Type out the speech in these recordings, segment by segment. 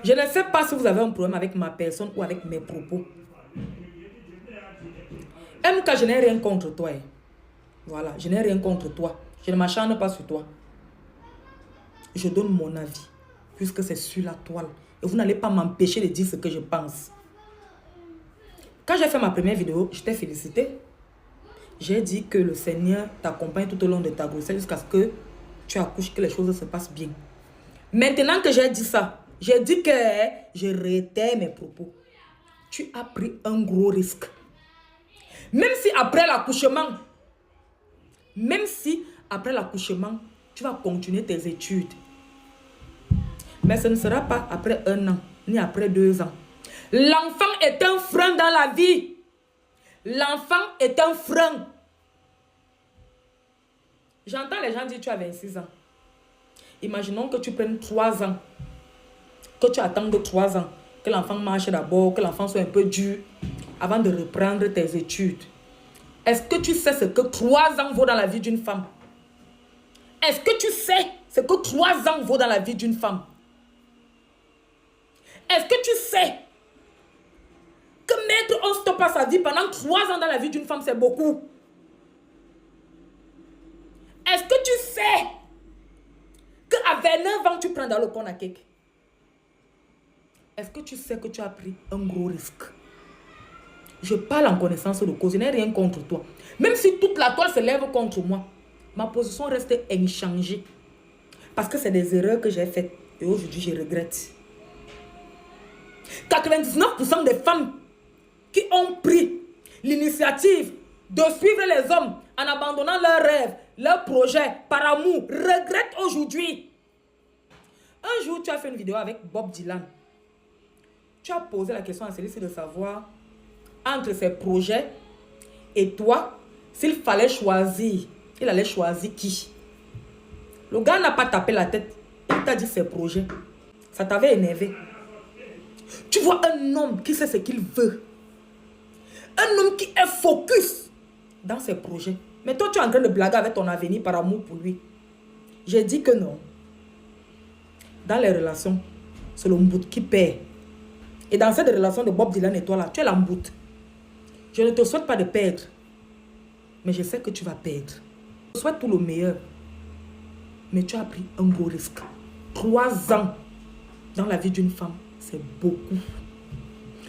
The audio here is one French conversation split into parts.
Je ne sais pas si vous avez un problème avec ma personne ou avec mes propos. MK, je n'ai rien contre toi. Voilà, je n'ai rien contre toi. Je ne m'acharne pas sur toi. Je donne mon avis, puisque c'est sur la toile. Et vous n'allez pas m'empêcher de dire ce que je pense. Quand j'ai fait ma première vidéo, je t'ai félicité. J'ai dit que le Seigneur t'accompagne tout au long de ta grossesse jusqu'à ce que tu accouches, que les choses se passent bien. Maintenant que j'ai dit ça, j'ai dit que je réitère mes propos. Tu as pris un gros risque. Même si après l'accouchement, tu vas continuer tes études. Mais ce ne sera pas après 1 an, ni après 2 ans. L'enfant est un frein dans la vie. L'enfant est un frein. J'entends les gens dire tu as 26 ans. Imaginons que tu prennes 3 ans. Que tu attendes 3 ans. Que l'enfant marche d'abord, que l'enfant soit un peu dur avant de reprendre tes études. Est-ce que tu sais ce que 3 ans vaut dans la vie d'une femme? Est-ce que tu sais ce que 3 ans vaut dans la vie d'une femme? Est-ce que tu sais que mettre un stop à sa vie pendant 3 ans dans la vie d'une femme, c'est beaucoup? Est-ce que tu sais qu'à 29 ans, tu prends dans le pont à cake? Est-ce que tu sais que tu as pris un gros risque? Je parle en connaissance de cause, je n'ai rien contre toi. Même si toute la toile se lève contre moi, ma position reste inchangée. Parce que c'est des erreurs que j'ai faites. Et aujourd'hui, je regrette. 99% des femmes qui ont pris l'initiative de suivre les hommes en abandonnant leurs rêves, leurs projets, par amour, regrettent aujourd'hui. Un jour, tu as fait une vidéo avec Bob Dylan. Tu as posé la question à celui-ci de savoir entre ses projets et toi, s'il fallait choisir, il allait choisir qui? Le gars n'a pas tapé la tête. Il t'a dit ses projets. Ça t'avait énervé. Tu vois un homme qui sait ce qu'il veut. Un homme qui est focus dans ses projets. Mais toi, tu es en train de blaguer avec ton avenir par amour pour lui. J'ai dit que non. Dans les relations, c'est le mbout qui perd. Et dans cette relation de Bob Dylan et toi là, tu es la mbout. Je ne te souhaite pas de perdre. Mais je sais que tu vas perdre. Je te souhaite tout le meilleur. Mais tu as pris un gros risque. 3 ans dans la vie d'une femme, c'est beaucoup.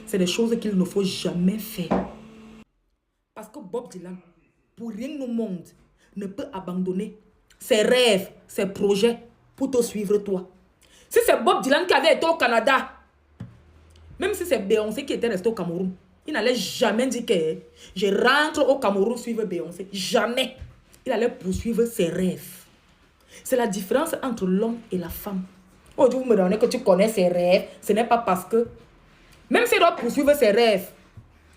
C'est des choses qu'il ne faut jamais faire. Parce que Bob Dylan, pour rien au monde, ne peut abandonner ses rêves, ses projets pour te suivre toi. Si c'est Bob Dylan qui avait été au Canada, même si c'est Beyoncé qui était resté au Cameroun, il n'allait jamais dire que je rentre au Cameroun suivre Beyoncé. Jamais. Il allait poursuivre ses rêves. C'est la différence entre l'homme et la femme. Aujourd'hui, vous me donnez que tu connais ses rêves. Ce n'est pas parce que, même si elle doit poursuivre ses rêves,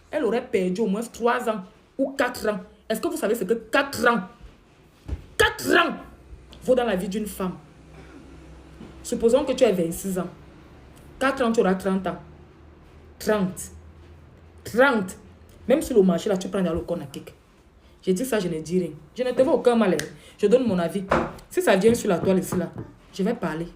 elle aurait perdu au moins 3 ans ou 4 ans. Est-ce que vous savez ce que 4 ans vaut dans la vie d'une femme? Supposons que tu as 26 ans. 4 ans, tu auras 30 ans. 30. Même sur le marché, là, tu prends dans le Konakik. J'ai dit ça, je ne dis rien. Je ne te veux aucun mal. Je donne mon avis. Si ça vient sur la toile ici, là, je vais parler.